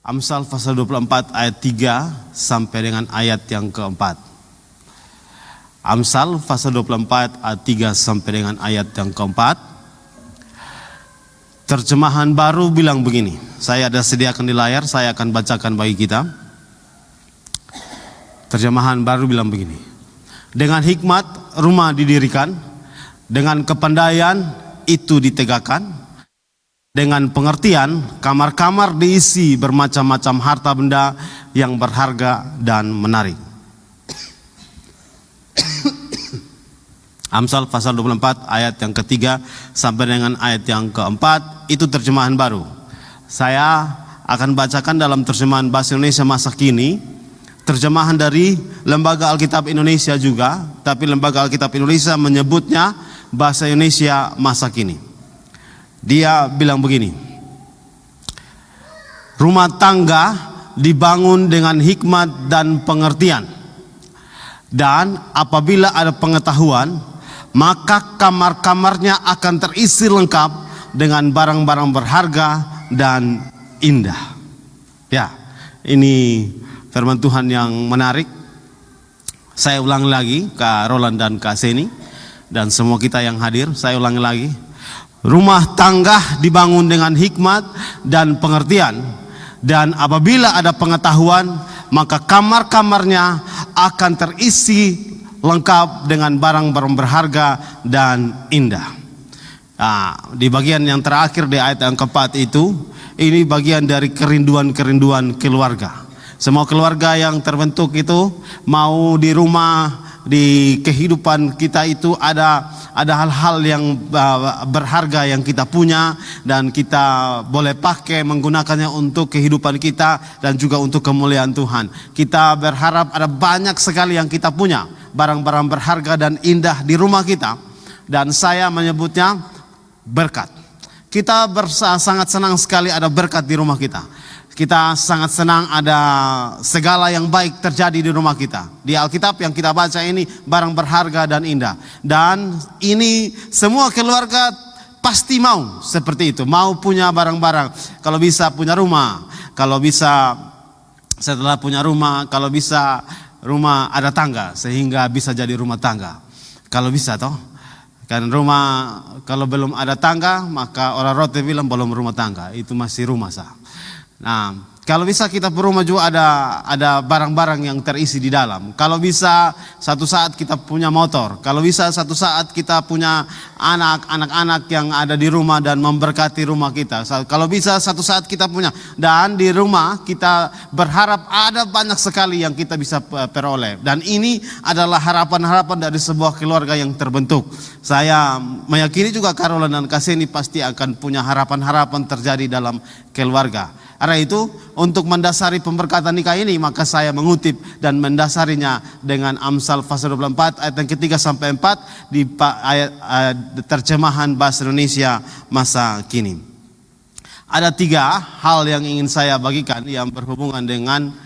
Amsal pasal 24 ayat 3 sampai dengan ayat yang keempat. Amsal pasal 24 ayat 3 sampai dengan ayat yang keempat. Terjemahan baru bilang begini. Saya ada sediakan di layar, saya akan bacakan bagi kita. Terjemahan baru bilang begini. Dengan hikmat rumah didirikan, dengan kepandaian itu ditegakkan, dengan pengertian kamar-kamar diisi bermacam-macam harta benda yang berharga dan menarik. Amsal pasal 24 ayat yang ketiga sampai dengan ayat yang keempat itu terjemahan baru. Saya akan bacakan dalam terjemahan bahasa Indonesia masa kini, terjemahan dari Lembaga Alkitab Indonesia juga, tapi Lembaga Alkitab Indonesia menyebutnya bahasa Indonesia masa kini. Dia bilang begini. Rumah tangga dibangun dengan hikmat dan pengertian. Dan apabila ada pengetahuan, maka kamar-kamarnya akan terisi lengkap dengan barang-barang berharga dan indah. Ya, ini firman Tuhan yang menarik. Saya ulangi lagi, Kak Roland dan Kak Seni dan semua kita yang hadir, saya ulangi lagi. Rumah tangga dibangun dengan hikmat dan pengertian, dan apabila ada pengetahuan, maka kamar-kamarnya akan terisi lengkap dengan barang-barang berharga dan indah. Di bagian yang terakhir di ayat yang keempat itu, ini bagian dari kerinduan-kerinduan keluarga. Semua keluarga yang terbentuk itu, mau di rumah, di kehidupan kita itu ada hal-hal yang berharga yang kita punya dan kita boleh pakai menggunakannya untuk kehidupan kita dan juga untuk kemuliaan Tuhan. Kita berharap ada banyak sekali yang kita punya, barang-barang berharga dan indah di rumah kita, dan saya menyebutnya berkat. Kita sangat senang sekali ada berkat di rumah kita. Kita sangat senang ada segala yang baik terjadi di rumah kita. Di Alkitab yang kita baca ini barang berharga dan indah. Dan ini semua keluarga pasti mau seperti itu. Mau punya barang-barang. Kalau bisa punya rumah. Kalau bisa setelah punya rumah. Kalau bisa rumah ada tangga. Sehingga bisa jadi rumah tangga. Kalau bisa toh. Kan rumah kalau belum ada tangga maka orang Rote bilang belum rumah tangga. Itu masih rumah sah. Nah, kalau bisa kita berumah juga ada barang-barang yang terisi di dalam. Kalau bisa satu saat kita punya motor. Kalau bisa satu saat kita punya anak-anak yang ada di rumah dan memberkati rumah kita. Kalau bisa satu saat kita punya. Dan di rumah kita berharap ada banyak sekali yang kita bisa peroleh. Dan ini adalah harapan-harapan dari sebuah keluarga yang terbentuk. Saya meyakini juga Carola dan Kaseni pasti akan punya harapan-harapan terjadi dalam keluarga. Karena itu untuk mendasari pemberkatan nikah ini maka saya mengutip dan mendasarinya dengan Amsal pasal 24 ayat yang ketiga sampai 4 di ayat terjemahan bahasa Indonesia masa kini. Ada 3 hal yang ingin saya bagikan yang berhubungan dengan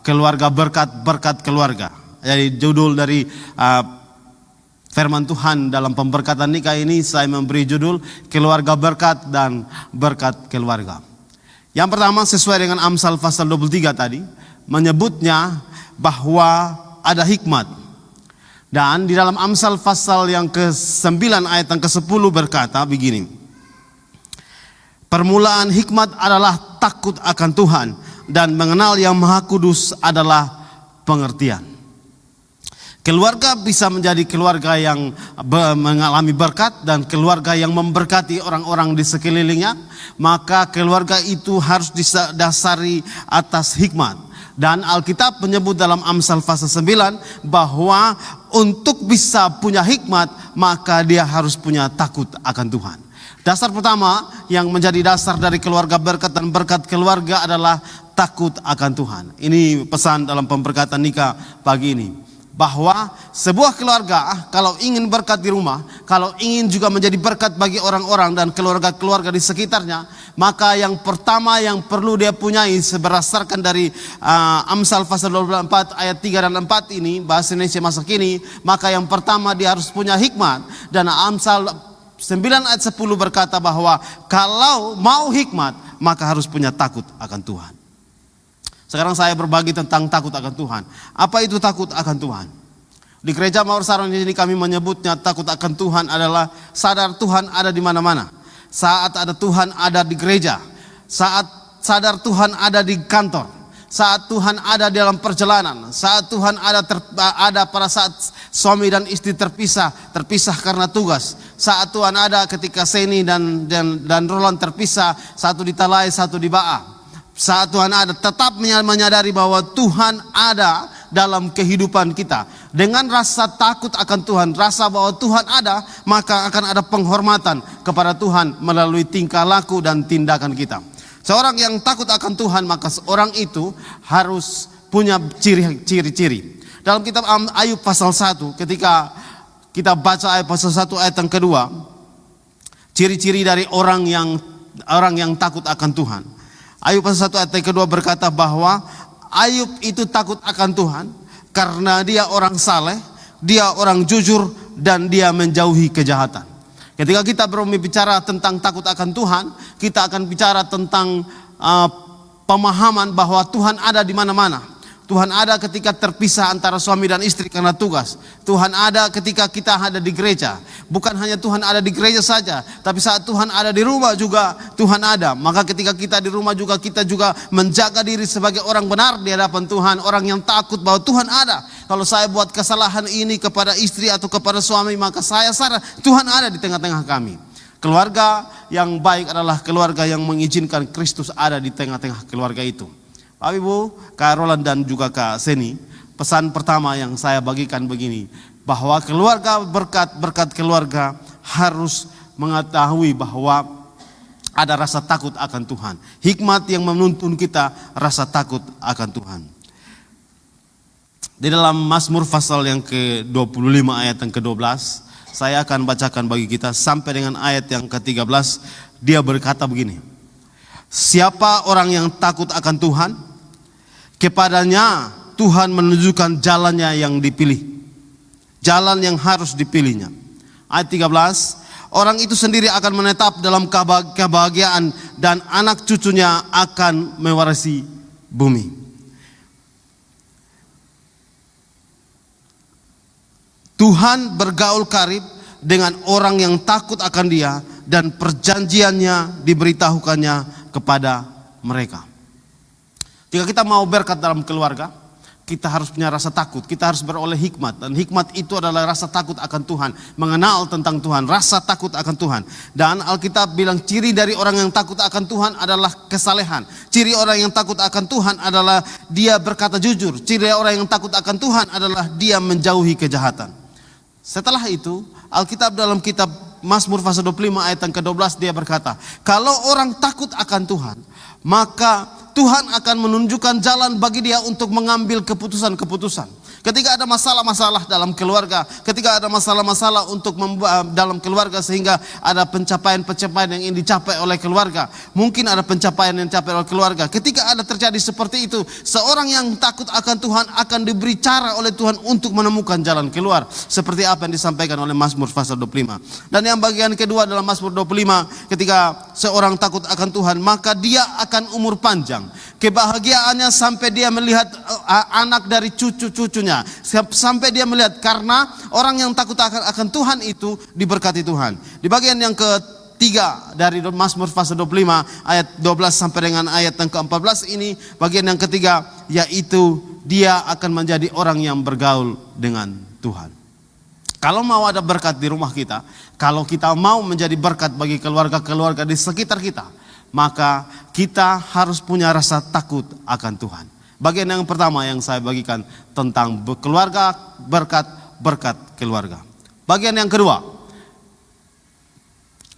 keluarga, berkat keluarga. Jadi judul dari firman Tuhan dalam pemberkatan nikah ini saya memberi judul keluarga berkat dan berkat keluarga. Yang pertama sesuai dengan Amsal pasal 23 tadi, menyebutnya bahwa ada hikmat. Dan di dalam Amsal pasal yang ke-9 ayat yang ke-10 berkata begini. Permulaan hikmat adalah takut akan Tuhan, dan mengenal yang Maha Kudus adalah pengertian. Keluarga bisa menjadi keluarga yang mengalami berkat dan keluarga yang memberkati orang-orang di sekelilingnya. Maka keluarga itu harus didasari atas hikmat. Dan Alkitab menyebut dalam Amsal pasal 9 bahwa untuk bisa punya hikmat maka dia harus punya takut akan Tuhan. Dasar pertama yang menjadi dasar dari keluarga berkat dan berkat keluarga adalah takut akan Tuhan. Ini pesan dalam pemberkatan nikah pagi ini. Bahwa sebuah keluarga kalau ingin berkat di rumah, kalau ingin juga menjadi berkat bagi orang-orang dan keluarga-keluarga di sekitarnya, maka yang pertama yang perlu dia punyai berdasarkan dari Amsal pasal 24 ayat 3 dan 4 ini bahasa Indonesia masa kini, maka yang pertama dia harus punya hikmat. Dan Amsal 9 ayat 10 berkata bahwa kalau mau hikmat maka harus punya takut akan Tuhan. Sekarang saya berbagi tentang takut akan Tuhan. Apa itu takut akan Tuhan? Di gereja Mawar Saron ini kami menyebutnya takut akan Tuhan adalah sadar Tuhan ada di mana-mana. Saat ada Tuhan ada di gereja, saat sadar Tuhan ada di kantor, saat Tuhan ada dalam perjalanan, saat Tuhan ada pada saat suami dan istri terpisah karena tugas, saat Tuhan ada ketika Seni dan Roland terpisah, satu di Talai, satu di Ba'a. Saat Tuhan ada, tetap menyadari bahwa Tuhan ada dalam kehidupan kita. Dengan rasa takut akan Tuhan, rasa bahwa Tuhan ada, maka akan ada penghormatan kepada Tuhan melalui tingkah laku dan tindakan kita. Seorang yang takut akan Tuhan, maka seorang itu harus punya ciri-ciri. Dalam kitab Ayub pasal 1, ketika kita baca Ayub pasal 1 ayat yang kedua, ciri-ciri dari orang yang takut akan Tuhan. Ayub pasal 1 ayat yang kedua berkata bahwa Ayub itu takut akan Tuhan karena dia orang saleh, dia orang jujur, dan dia menjauhi kejahatan. Ketika kita berbicara tentang takut akan Tuhan, kita akan bicara tentang pemahaman bahwa Tuhan ada di mana-mana. Tuhan ada ketika terpisah antara suami dan istri karena tugas. Tuhan ada ketika kita ada di gereja. Bukan hanya Tuhan ada di gereja saja, tapi saat Tuhan ada di rumah juga Tuhan ada. Maka ketika kita di rumah juga, kita juga menjaga diri sebagai orang benar di hadapan Tuhan, orang yang takut bahwa Tuhan ada. Kalau saya buat kesalahan ini kepada istri atau kepada suami, maka saya sadar Tuhan ada di tengah-tengah kami. Keluarga yang baik adalah keluarga yang mengizinkan Kristus ada di tengah-tengah keluarga itu. Bapak Ibu, Kak Roland dan juga Kak Seni, pesan pertama yang saya bagikan begini, bahwa keluarga, berkat keluarga harus mengetahui bahwa ada rasa takut akan Tuhan. Hikmat yang menuntun kita rasa takut akan Tuhan. Di dalam Mazmur pasal yang ke-25 ayat yang ke-12, saya akan bacakan bagi kita sampai dengan ayat yang ke-13. Dia berkata begini, siapa orang yang takut akan Tuhan, kepadanya Tuhan menunjukkan jalannya yang dipilih, jalan yang harus dipilihnya. Ayat 13, orang itu sendiri akan menetap dalam kebahagiaan dan anak cucunya akan mewarisi bumi. Tuhan bergaul karib dengan orang yang takut akan Dia, dan perjanjiannya diberitahukannya kepada mereka. Jika kita mau berkat dalam keluarga, kita harus punya rasa takut, kita harus beroleh hikmat. Dan hikmat itu adalah rasa takut akan Tuhan, mengenal tentang Tuhan, rasa takut akan Tuhan. Dan Alkitab bilang ciri dari orang yang takut akan Tuhan adalah kesalehan. Ciri orang yang takut akan Tuhan adalah dia berkata jujur. Ciri orang yang takut akan Tuhan adalah dia menjauhi kejahatan. Setelah itu, Alkitab dalam kitab Mazmur pasal 25 ayat yang ke-12 dia berkata, kalau orang takut akan Tuhan, maka Tuhan akan menunjukkan jalan bagi dia untuk mengambil keputusan-keputusan. Ketika ada masalah-masalah dalam keluarga, ketika ada masalah-masalah untuk dalam keluarga sehingga ada pencapaian-pencapaian yang ingin dicapai oleh keluarga, mungkin ada pencapaian yang dicapai oleh keluarga. Ketika ada terjadi seperti itu, seorang yang takut akan Tuhan akan diberi cara oleh Tuhan untuk menemukan jalan keluar, seperti apa yang disampaikan oleh Mazmur pasal 25. Dan yang bagian kedua dalam Mazmur 25, ketika seorang takut akan Tuhan, maka dia akan umur panjang. Kebahagiaannya sampai dia melihat anak dari cucu-cucunya, sampai dia melihat, karena orang yang takut akan Tuhan itu diberkati Tuhan. Di bagian yang ketiga dari Mazmur pasal 25 ayat 12 sampai dengan ayat yang ke-14 ini, bagian yang ketiga, yaitu dia akan menjadi orang yang bergaul dengan Tuhan. Kalau mau ada berkat di rumah kita, kalau kita mau menjadi berkat bagi keluarga-keluarga di sekitar kita, maka kita harus punya rasa takut akan Tuhan. Bagian yang pertama yang saya bagikan tentang keluarga, berkat keluarga. Bagian yang kedua,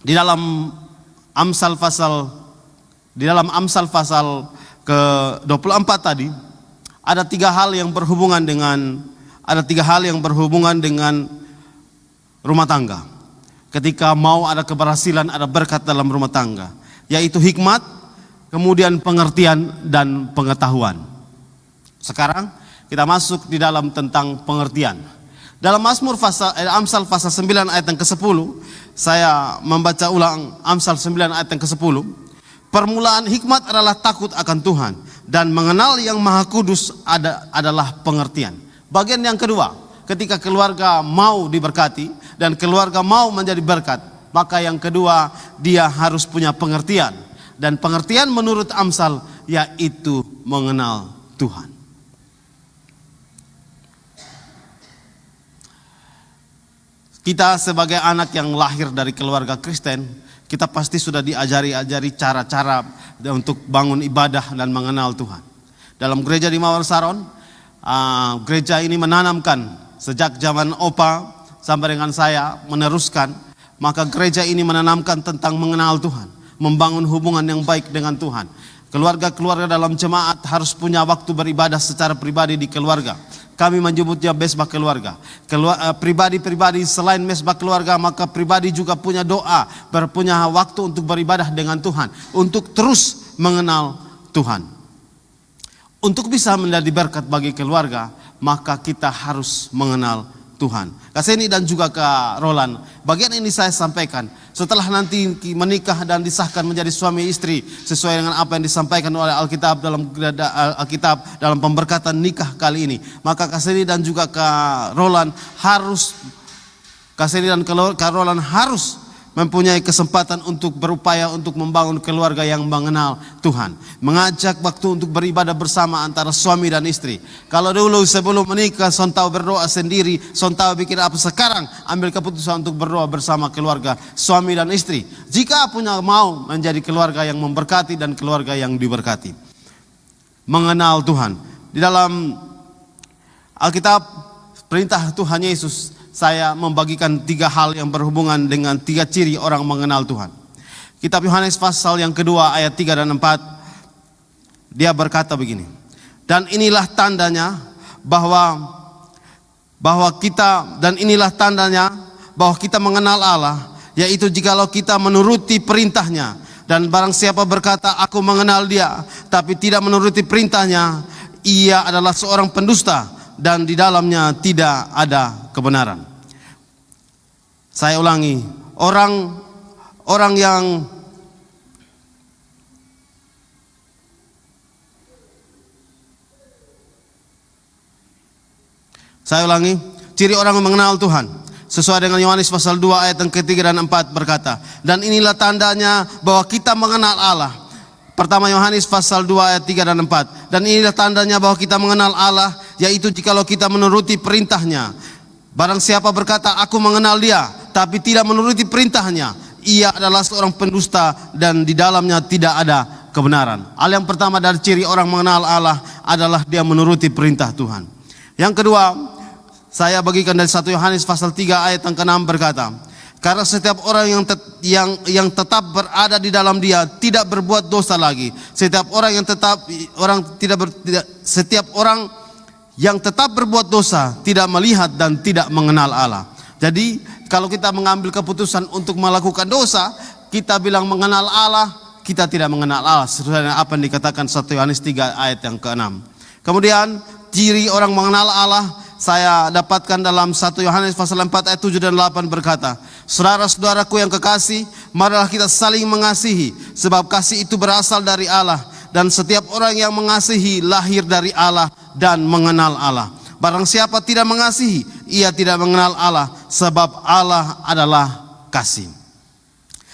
di dalam Amsal pasal ke-24 tadi, ada tiga hal yang berhubungan dengan rumah tangga. Ketika mau ada keberhasilan, ada berkat dalam rumah tangga, yaitu hikmat, kemudian pengertian dan pengetahuan. Sekarang kita masuk di dalam tentang pengertian. Dalam Amsal pasal 9 ayat yang ke-10, saya membaca ulang Amsal 9 ayat yang ke-10. Permulaan hikmat adalah takut akan Tuhan, dan mengenal yang Maha Kudus adalah pengertian. Bagian yang kedua, ketika keluarga mau diberkati dan keluarga mau menjadi berkat, maka yang kedua dia harus punya pengertian. Dan pengertian menurut Amsal yaitu mengenal Tuhan. Kita sebagai anak yang lahir dari keluarga Kristen, kita pasti sudah diajari cara-cara untuk bangun ibadah dan mengenal Tuhan. Dalam gereja di Mawar Saron, gereja ini menanamkan sejak zaman Opa sampai dengan saya meneruskan, maka gereja ini menanamkan tentang mengenal Tuhan, membangun hubungan yang baik dengan Tuhan. Keluarga-keluarga dalam jemaat harus punya waktu beribadah secara pribadi di keluarga. Kami menyebutnya mesbah keluarga. Pribadi-pribadi selain mesbah keluarga, maka pribadi juga punya doa, punya waktu untuk beribadah dengan Tuhan, untuk terus mengenal Tuhan. Untuk bisa menjadi berkat bagi keluarga, maka kita harus mengenal Tuhan. Kak Seni dan juga Kak Roland, bagian ini saya sampaikan setelah nanti menikah dan disahkan menjadi suami istri sesuai dengan apa yang disampaikan oleh Alkitab dalam pemberkatan nikah kali ini. Maka Kak Seni dan juga Kak Roland harus mempunyai kesempatan untuk berupaya untuk membangun keluarga yang mengenal Tuhan. Mengajak waktu untuk beribadah bersama antara suami dan istri. Kalau dulu sebelum menikah son tahu berdoa sendiri, son tahu bikin apa, sekarang ambil keputusan untuk berdoa bersama keluarga suami dan istri. Jika punya mau menjadi keluarga yang memberkati dan keluarga yang diberkati. Mengenal Tuhan. Di dalam Alkitab perintah Tuhan Yesus, saya membagikan 3 hal yang berhubungan dengan 3 ciri orang mengenal Tuhan. Kitab Yohanes pasal yang kedua ayat 3 dan 4, dia berkata begini. Dan inilah tandanya bahwa kita mengenal Allah, yaitu jikalau kita menuruti perintahnya. Dan barang siapa berkata aku mengenal dia, tapi tidak menuruti perintahnya, ia adalah seorang pendusta, dan di dalamnya tidak ada kebenaran. Saya ulangi, ciri orang yang mengenal Tuhan. Sesuai dengan Yohanes pasal 2 ayat yang ketiga dan 4 berkata, dan inilah tandanya bahwa kita mengenal Allah. Pertama Yohanes pasal 2 ayat 3 dan 4. Dan inilah tandanya bahwa kita mengenal Allah, yaitu jikalau kita menuruti perintahnya. Barang siapa berkata aku mengenal dia, tapi tidak menuruti perintahnya, ia adalah seorang pendusta, dan di dalamnya tidak ada kebenaran. Hal yang pertama dari ciri orang mengenal Allah adalah dia menuruti perintah Tuhan. Yang kedua, saya bagikan dari 1 Yohanes pasal 3 ayat yang ke-6 berkata, karena setiap orang yang tetap berada di dalam dia tidak berbuat dosa lagi. Setiap orang yang tetap berbuat dosa tidak melihat dan tidak mengenal Allah. Jadi kalau kita mengambil keputusan untuk melakukan dosa, kita bilang mengenal Allah, kita tidak mengenal Allah. Sesuai dengan apa yang dikatakan 1 Yohanes 3 ayat yang ke-6. Kemudian ciri orang mengenal Allah saya dapatkan dalam 1 Yohanes pasal 4 ayat 7 dan 8 berkata, saudara-saudaraku yang kekasih, marilah kita saling mengasihi, sebab kasih itu berasal dari Allah, dan setiap orang yang mengasihi lahir dari Allah dan mengenal Allah. Barang siapa tidak mengasihi, ia tidak mengenal Allah, sebab Allah adalah kasih.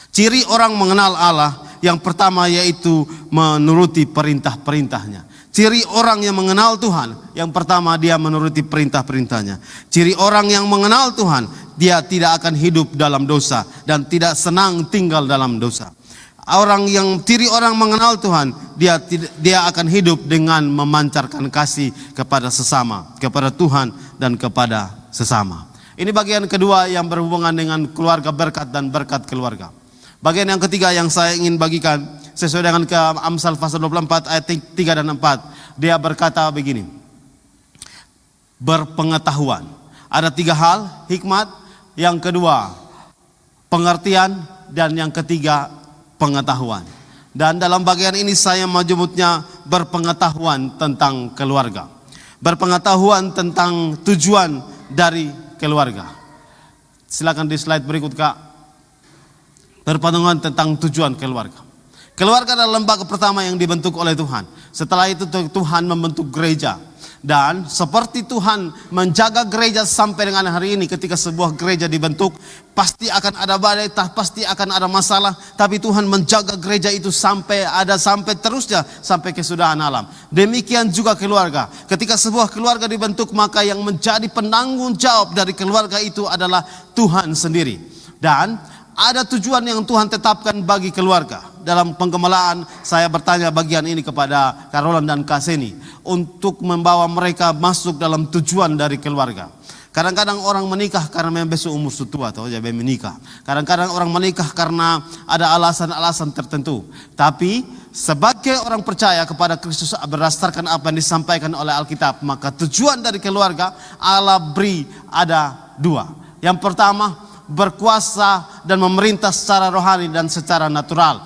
Ciri orang mengenal Allah yang pertama yaitu menuruti perintah-perintahnya. Ciri orang yang mengenal Tuhan yang pertama, dia menuruti perintah-perintahnya. Ciri orang yang mengenal Tuhan, dia tidak akan hidup dalam dosa dan tidak senang tinggal dalam dosa. Ciri orang mengenal Tuhan, dia akan hidup dengan memancarkan kasih kepada sesama, kepada Tuhan dan kepada sesama. Ini bagian kedua yang berhubungan dengan keluarga berkat dan berkat keluarga. Bagian yang ketiga yang saya ingin bagikan sesuai dengan ke Amsal pasal 24 ayat 3 dan 4. Dia berkata begini, berpengetahuan. Ada 3 hal, hikmat, yang kedua pengertian, dan yang ketiga pengetahuan. Dan dalam bagian ini saya menyebutnya berpengetahuan tentang keluarga. Berpengetahuan tentang tujuan dari keluarga. Silakan di slide berikut Kak. Berpengetahuan tentang tujuan keluarga. Keluarga adalah lembaga pertama yang dibentuk oleh Tuhan. Setelah itu Tuhan membentuk gereja. Dan seperti Tuhan menjaga gereja sampai dengan hari ini, ketika sebuah gereja dibentuk, pasti akan ada badai, pasti akan ada masalah, tapi Tuhan menjaga gereja itu sampai terusnya, sampai kesudahan alam. Demikian juga keluarga. Ketika sebuah keluarga dibentuk, maka yang menjadi penanggung jawab dari keluarga itu adalah Tuhan sendiri. Dan ada tujuan yang Tuhan tetapkan bagi keluarga. Dalam penggemelaan saya bertanya bagian ini kepada Karolan dan Kaseni untuk membawa mereka masuk dalam tujuan dari keluarga. Kadang-kadang orang menikah karena memang besok umur tua atau jadi menikah. Kadang-kadang orang menikah karena ada alasan-alasan tertentu. Tapi sebagai orang percaya kepada Kristus berdasarkan apa yang disampaikan oleh Alkitab, maka tujuan dari keluarga Allah beri ada dua. Yang pertama, berkuasa dan memerintah secara rohani dan secara natural.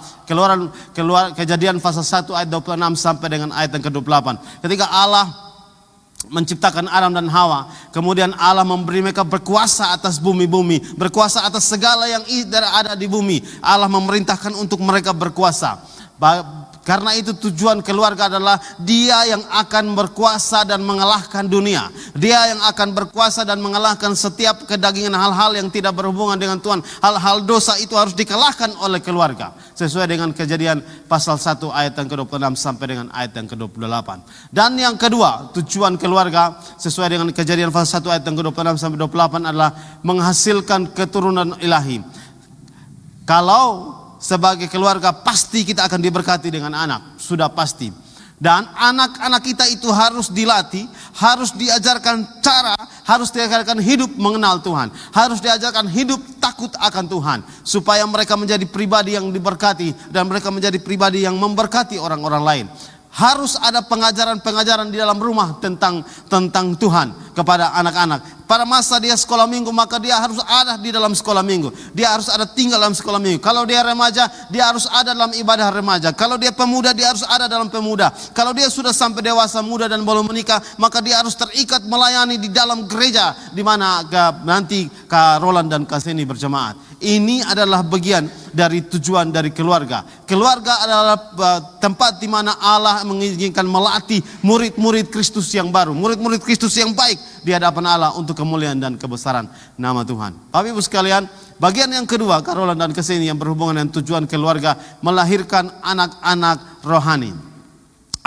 Kejadian pasal 1 ayat 26 sampai dengan ayat yang ke-28. Ketika Allah menciptakan Adam dan Hawa, kemudian Allah memberi mereka berkuasa atas bumi-bumi, berkuasa atas segala yang ada di bumi. Allah memerintahkan untuk mereka berkuasa. Karena itu tujuan keluarga adalah dia yang akan berkuasa dan mengalahkan dunia. Dia yang akan berkuasa dan mengalahkan setiap kedagingan, hal-hal yang tidak berhubungan dengan Tuhan. Hal-hal dosa itu harus dikalahkan oleh keluarga. Sesuai dengan Kejadian pasal 1 ayat yang ke-26 sampai dengan ayat yang ke-28. Dan yang kedua, tujuan keluarga sesuai dengan Kejadian pasal 1 ayat yang ke-26 sampai 28 adalah menghasilkan keturunan ilahi. Kalau sebagai keluarga pasti kita akan diberkati dengan anak, sudah pasti. Dan anak-anak kita itu harus dilatih, harus diajarkan harus diajarkan hidup mengenal Tuhan, harus diajarkan hidup takut akan Tuhan, supaya mereka menjadi pribadi yang diberkati dan mereka menjadi pribadi yang memberkati orang-orang lain. Harus ada pengajaran-pengajaran di dalam rumah tentang Tuhan kepada anak-anak. Pada masa dia sekolah minggu, maka dia harus ada di dalam sekolah minggu. Dia harus ada tinggal dalam sekolah minggu. Kalau dia remaja, dia harus ada dalam ibadah remaja. Kalau dia pemuda, dia harus ada dalam pemuda. Kalau dia sudah sampai dewasa, muda dan belum menikah, maka dia harus terikat melayani di dalam gereja, di mana nanti Kak Roland dan Kak Seni berjemaat. Ini adalah bagian dari tujuan dari keluarga. Keluarga adalah tempat di mana Allah menginginkan melatih murid-murid Kristus yang baru, murid-murid Kristus yang baik di hadapan Allah untuk kemuliaan dan kebesaran nama Tuhan. Bapak Ibu sekalian, bagian yang kedua, Karolan dan Kesini yang berhubungan dengan tujuan keluarga, melahirkan anak-anak rohani.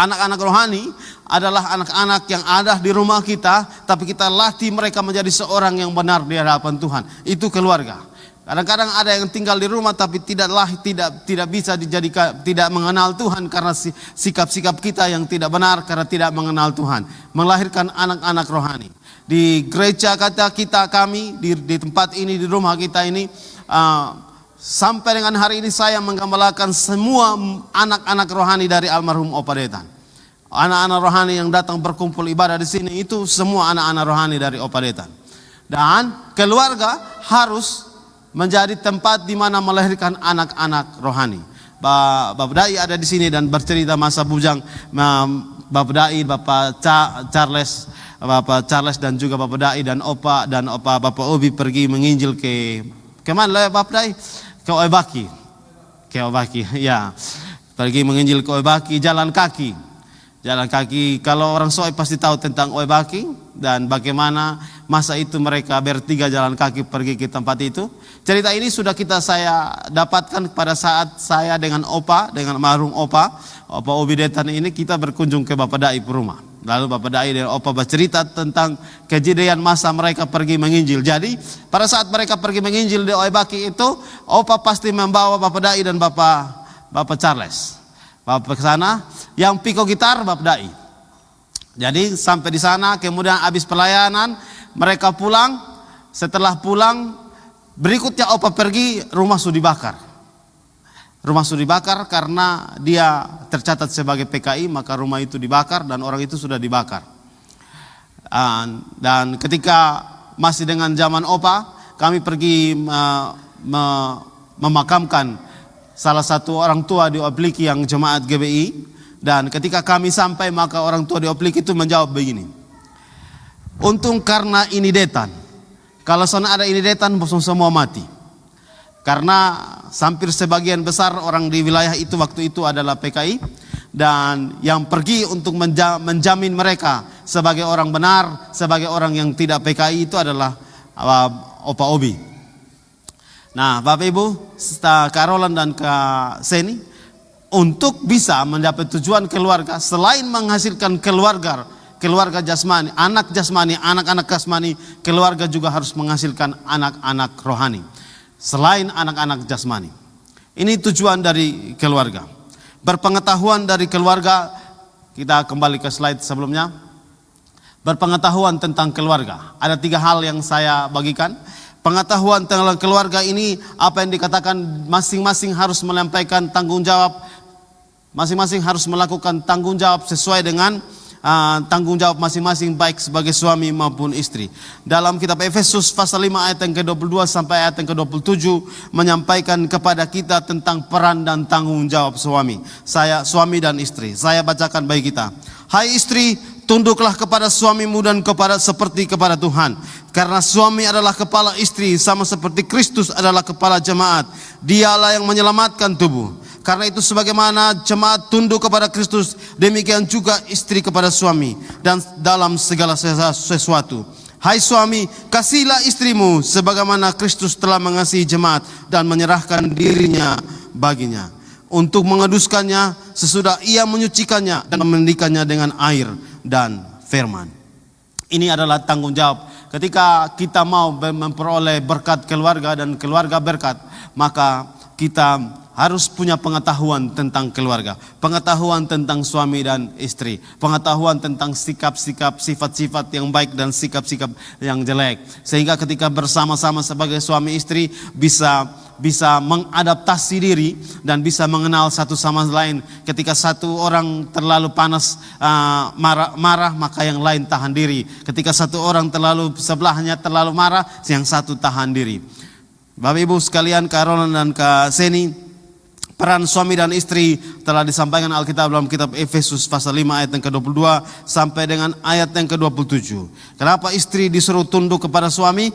Anak-anak rohani adalah anak-anak yang ada di rumah kita, tapi kita latih mereka menjadi seorang yang benar di hadapan Tuhan. Itu keluarga. Kadang-kadang ada yang tinggal di rumah tapi tidak bisa dijadikan, tidak mengenal Tuhan karena sikap-sikap kita yang tidak benar, karena tidak mengenal Tuhan. Melahirkan anak-anak rohani. Di gereja kami di tempat ini, di rumah kita ini, sampai dengan hari ini saya menggembalakan semua anak-anak rohani dari almarhum Opa Detan. Anak-anak rohani yang datang berkumpul ibadah di sini itu semua anak-anak rohani dari Opa Detan. Dan keluarga harus menjadi tempat di mana melahirkan anak-anak rohani. Bapak Dai ada di sini dan bercerita masa bujang. Bapak Dai, Bapak Charles dan juga Bapak Dai dan Opa Bapak Obi pergi menginjil ke mana Bapak Dai? Ke Oebaki. Ya. Pergi menginjil ke Oebaki jalan kaki. Kalau orang Soe pasti tahu tentang Oebaki dan bagaimana masa itu mereka bertiga jalan kaki pergi ke tempat itu. Cerita ini sudah saya dapatkan pada saat saya dengan almarhum Opa Obi Detan ini, kita berkunjung ke Bapak Dai rumah. Lalu Bapak Dai dan Opa bercerita tentang kejadian masa mereka pergi menginjil. Jadi pada saat mereka pergi menginjil di Oebaki itu, Opa pasti membawa Bapak Dai dan Bapak Charles. Bapak ke sana, yang piko gitar Bapak Dai. Jadi sampai di sana, kemudian habis pelayanan mereka pulang. Setelah pulang, berikutnya Opa pergi, rumah sudah dibakar. Rumah sudah dibakar karena dia tercatat sebagai PKI, maka rumah itu dibakar dan orang itu sudah dibakar. Dan ketika masih dengan zaman Opa, kami pergi memakamkan salah satu orang tua di Obliki yang jemaat GBI. Dan ketika kami sampai, maka orang tua di Obliki itu menjawab begini, untung karena ini Detan, kalau sana ada ini Detan semua mati. Karena hampir sebagian besar orang di wilayah itu waktu itu adalah PKI, dan yang pergi untuk menjamin mereka sebagai orang benar, sebagai orang yang tidak PKI itu adalah Opa Obi. Nah, Bapak Ibu, Kak Roland dan Kak Seni, untuk bisa mendapat tujuan keluarga, selain menghasilkan keluarga jasmani, anak-anak jasmani, keluarga juga harus menghasilkan anak-anak rohani. Selain anak-anak jasmani. Ini tujuan dari keluarga. Berpengetahuan dari keluarga, kita kembali ke slide sebelumnya. Berpengetahuan tentang keluarga. Ada 3 hal yang saya bagikan. Pengetahuan tentang keluarga ini, apa yang dikatakan, masing-masing harus menyampaikan tanggung jawab, masing-masing harus melakukan tanggung jawab sesuai dengan tanggung jawab masing-masing, baik sebagai suami maupun istri. Dalam kitab Efesus pasal 5 ayat yang ke-22 sampai ayat yang ke-27 menyampaikan kepada kita tentang peran dan tanggung jawab suami dan istri. Saya bacakan bagi kita. Hai istri, tunduklah kepada suamimu dan seperti kepada Tuhan. Karena suami adalah kepala istri, sama seperti Kristus adalah kepala jemaat. Dialah yang menyelamatkan tubuh. Karena itu sebagaimana jemaat tunduk kepada Kristus, demikian juga istri kepada suami, dan dalam segala sesuatu. Hai suami, kasihilah istrimu sebagaimana Kristus telah mengasihi jemaat dan menyerahkan dirinya baginya, untuk menguduskannya sesudah ia menyucikannya dan memandikannya dengan air dan firman. Ini adalah tanggung jawab. Ketika kita mau memperoleh berkat keluarga dan keluarga berkat, maka kita harus punya pengetahuan tentang keluarga, pengetahuan tentang suami dan istri, pengetahuan tentang sikap-sikap, sifat-sifat yang baik dan sikap-sikap yang jelek. Sehingga ketika bersama-sama sebagai suami istri bisa mengadaptasi diri dan bisa mengenal satu sama lain. Ketika satu orang terlalu panas, marah, maka yang lain tahan diri. Ketika satu orang sebelahnya terlalu marah, yang satu tahan diri. Bapak Ibu sekalian, Kak Roland dan Kak Seni, peran suami dan istri telah disampaikan Alkitab dalam kitab Efesus pasal 5 ayat yang ke-22 sampai dengan ayat yang ke-27. Kenapa istri disuruh tunduk kepada suami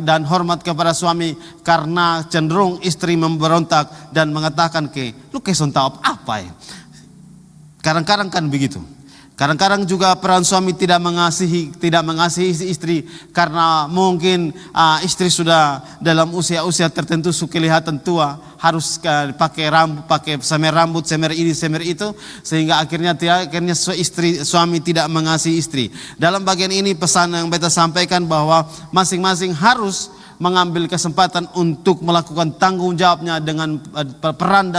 dan hormat kepada suami? Karena cenderung istri memberontak dan mengatakan lu kesontak apa ya? Kadang-kadang kan begitu. Kadang-kadang juga peran suami tidak mengasihi istri karena mungkin istri sudah dalam usia-usia tertentu kelihatan tua, harus pakai semer rambut, semer ini, semer itu, sehingga akhirnya suami tidak mengasihi istri. Dalam bagian ini pesan yang beta sampaikan bahwa masing-masing harus mengambil kesempatan untuk melakukan tanggung jawabnya dengan peran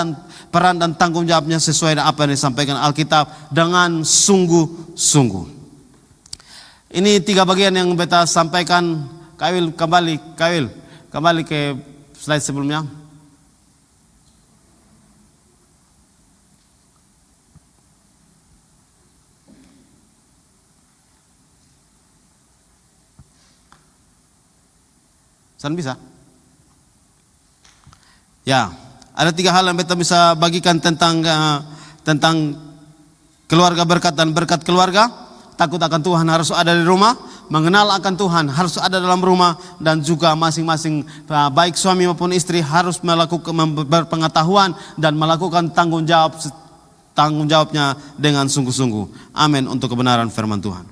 dan tanggung jawabnya sesuai dengan apa yang disampaikan Alkitab dengan sungguh-sungguh. Ini 3 bagian yang beta sampaikan. Kawil kembali ke slide sebelumnya. Bisa? Ya, ada 3 hal yang beta bisa bagikan tentang keluarga berkat dan berkat keluarga. Takut akan Tuhan harus ada di rumah, mengenal akan Tuhan harus ada dalam rumah, dan juga masing-masing baik suami maupun istri harus melakukan berpengetahuan dan melakukan tanggung jawabnya dengan sungguh-sungguh. Amin, untuk kebenaran firman Tuhan.